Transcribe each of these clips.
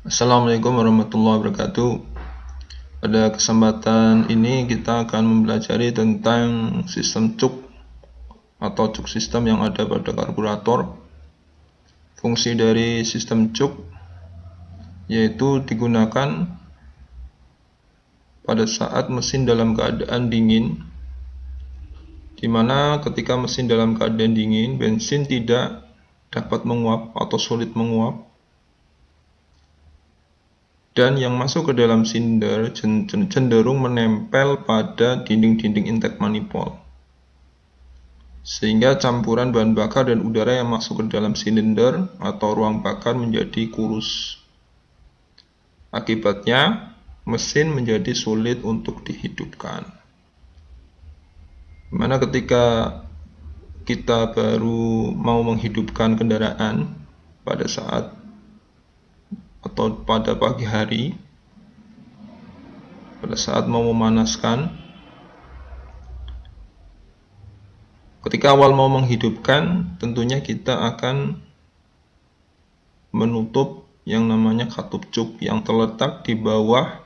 Assalamualaikum warahmatullahi wabarakatuh. Pada kesempatan ini kita akan mempelajari tentang sistem cuk atau cuk sistem yang ada pada karburator. Fungsi dari sistem cuk yaitu digunakan pada saat mesin dalam keadaan dingin, di mana ketika mesin dalam keadaan dingin, bensin tidak dapat menguap atau sulit menguap, dan yang masuk ke dalam silinder cenderung menempel pada dinding-dinding intake manifold, sehingga campuran bahan bakar dan udara yang masuk ke dalam silinder atau ruang bakar menjadi kurus. Akibatnya, mesin menjadi sulit untuk dihidupkan. Dimana ketika kita baru mau menghidupkan kendaraan pada saat atau pada pagi hari, pada saat mau memanaskan, ketika awal mau menghidupkan, tentunya kita akan menutup yang namanya katup cuk yang terletak di bawah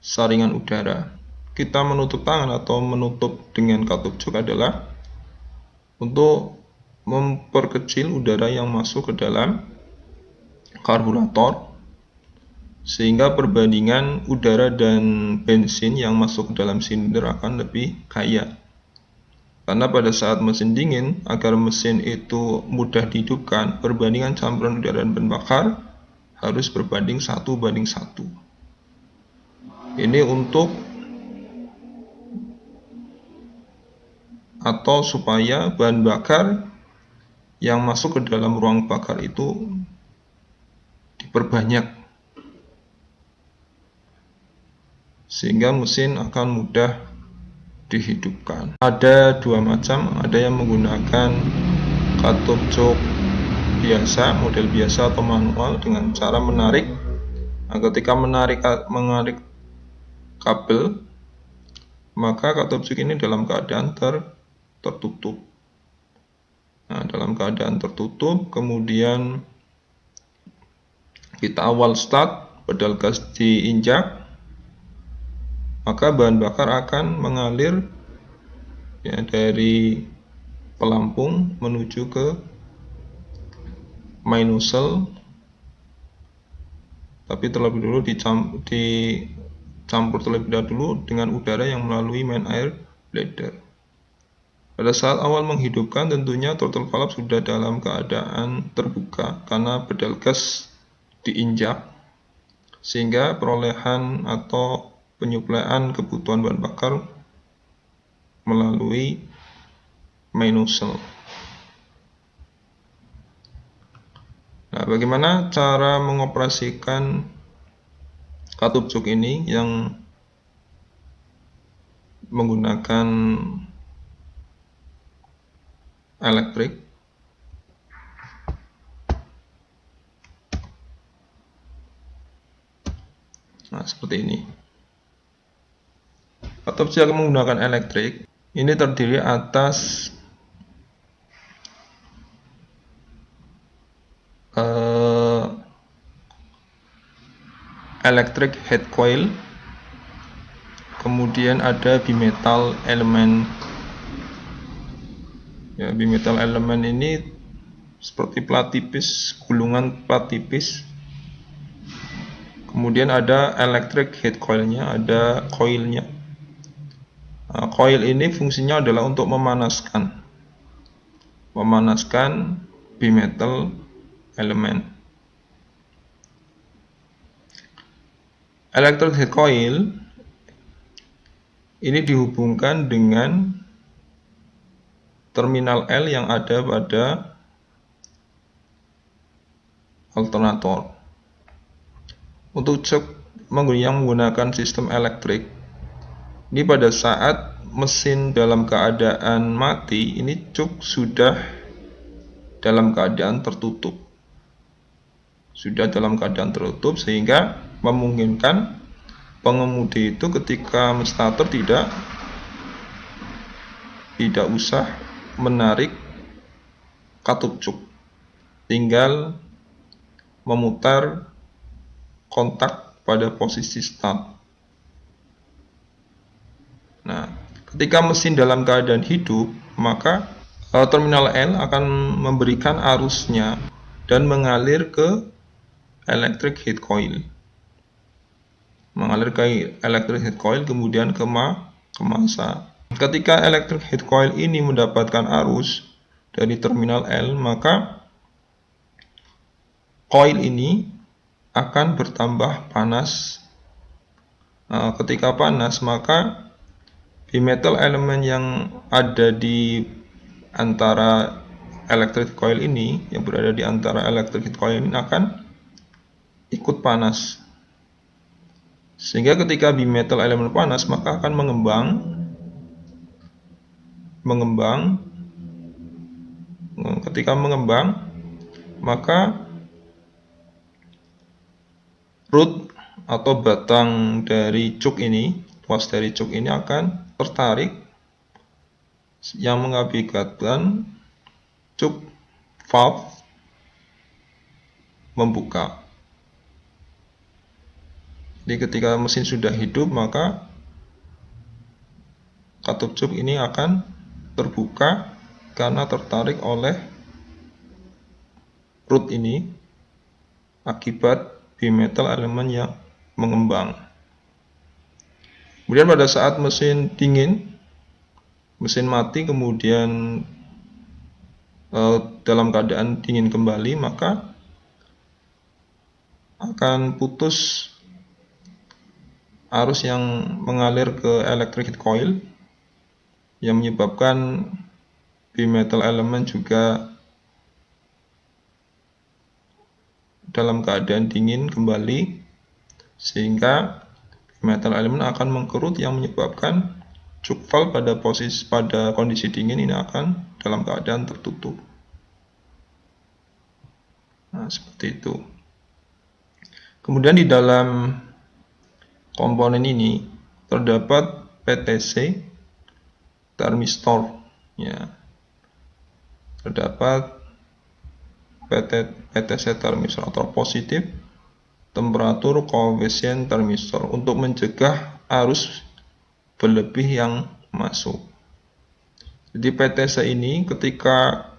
saringan udara. Kita menutup tangan atau menutup dengan katup cuk adalah untuk memperkecil udara yang masuk ke dalam karburator, sehingga perbandingan udara dan bensin yang masuk ke dalam silinder akan lebih kaya. Karena pada saat mesin dingin, agar mesin itu mudah dihidupkan, perbandingan campuran udara dan bahan bakar harus berbanding 1:1. Ini untuk atau supaya bahan bakar yang masuk ke dalam ruang bakar itu diperbanyak, sehingga mesin akan mudah dihidupkan. Ada dua macam, ada yang menggunakan katup cuk biasa, model biasa atau manual dengan cara menarik. Nah, ketika menarik kabel, maka katup cuk ini dalam keadaan tertutup. Nah, dalam keadaan tertutup, kemudian kita awal start, pedal gas diinjak, maka bahan bakar akan mengalir dari pelampung menuju ke main nozzle, tapi terlebih dulu dicampur terlebih dahulu dengan udara yang melalui main air bladder. Pada saat awal menghidupkan, tentunya throttle valve sudah dalam keadaan terbuka karena pedal gas diinjak, sehingga perolehan atau penyuplaian kebutuhan bahan bakar melalui main nozzle. Nah, bagaimana cara mengoperasikan katup cuk ini yang menggunakan elektrik? Nah, seperti ini. Katup cuk menggunakan elektrik ini terdiri atas electric head coil, kemudian ada bimetal element. Ya, bimetal element ini seperti plat tipis, gulungan plat tipis. Kemudian ada electric head coilnya, ada coilnya. Nah, coil ini fungsinya adalah untuk memanaskan bimetal element. Electric head coil ini dihubungkan dengan terminal L yang ada pada alternator. Untuk cuk yang menggunakan sistem elektrik, ini pada saat mesin dalam keadaan mati, ini cuk sudah dalam keadaan tertutup. Sehingga memungkinkan pengemudi itu ketika starter tidak usah menarik katup cuk, tinggal memutar kontak pada posisi start. Nah, ketika mesin dalam keadaan hidup, maka terminal L akan memberikan arusnya dan mengalir ke electric heat coil. Mengalir ke electric heat coil, kemudian ke massa. Ketika electric heat coil ini mendapatkan arus dari terminal L, maka coil ini akan bertambah panas. Ketika panas, maka bimetal elemen yang ada di antara electric coil ini, yang berada di antara electric coil ini akan ikut panas. Sehingga ketika bimetal elemen panas, maka akan mengembang. Ketika mengembang, maka root atau batang dari cuk ini, tuas dari cuk ini akan tertarik yang mengakibatkan cuk valve membuka. Jadi ketika mesin sudah hidup, maka katup cuk ini akan terbuka karena tertarik oleh root ini akibat bimetal elemen yang mengembang. Kemudian pada saat mesin dingin, mesin mati, kemudian dalam keadaan dingin kembali, maka akan putus arus yang mengalir ke electric coil yang menyebabkan bimetal elemen juga dalam keadaan dingin kembali, sehingga bimetal elemen akan mengkerut yang menyebabkan cuk valve pada kondisi dingin ini akan dalam keadaan tertutup. Nah, seperti itu. Kemudian di dalam komponen ini terdapat PTC thermistor, ya. Terdapat PTC thermistor atau positif temperatur coefficient thermistor untuk mencegah arus berlebih yang masuk. Jadi PTC ini ketika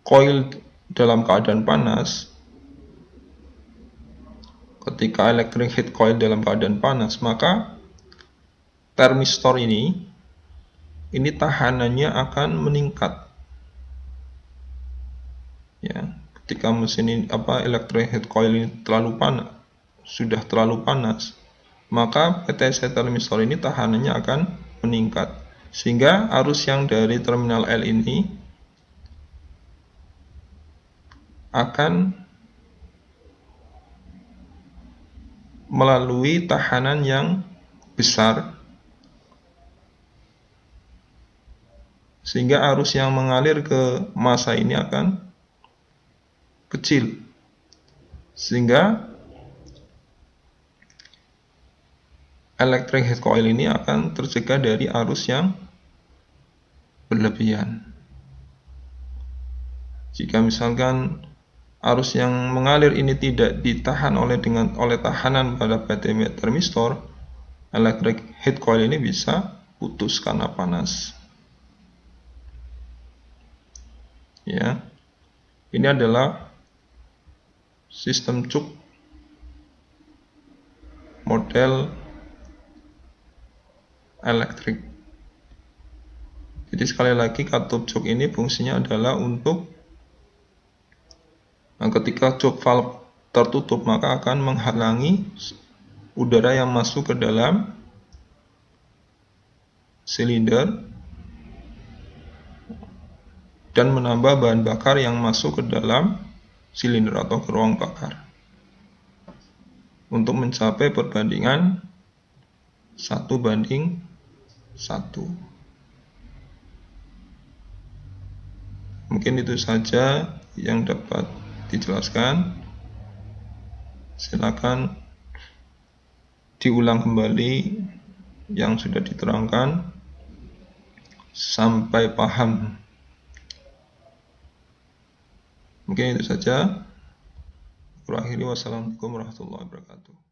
coil dalam keadaan panas, ketika electric heat coil dalam keadaan panas, maka thermistor ini tahanannya akan meningkat. Ya, ketika mesin ini, electric heat coil ini sudah terlalu panas, maka PTC thermistor ini tahanannya akan meningkat, sehingga arus yang dari terminal L ini akan melalui tahanan yang besar, sehingga arus yang mengalir ke massa ini akan kecil, sehingga electric heat coil ini akan tercegah dari arus yang berlebihan. Jika misalkan arus yang mengalir ini tidak ditahan oleh tahanan pada PTC thermistor, electric heat coil ini bisa putus karena panas. Ya, ini adalah sistem cuk model elektrik. Jadi sekali lagi, katup cuk ini fungsinya adalah untuk ketika cuk valve tertutup, maka akan menghalangi udara yang masuk ke dalam silinder dan menambah bahan bakar yang masuk ke dalam silinder atau ke ruang bakar untuk mencapai perbandingan 1:1. Mungkin itu saja yang dapat dijelaskan. Silakan diulang kembali yang sudah diterangkan sampai paham. Mungkin itu saja. akhiri, wassalamualaikum warahmatullahi wabarakatuh.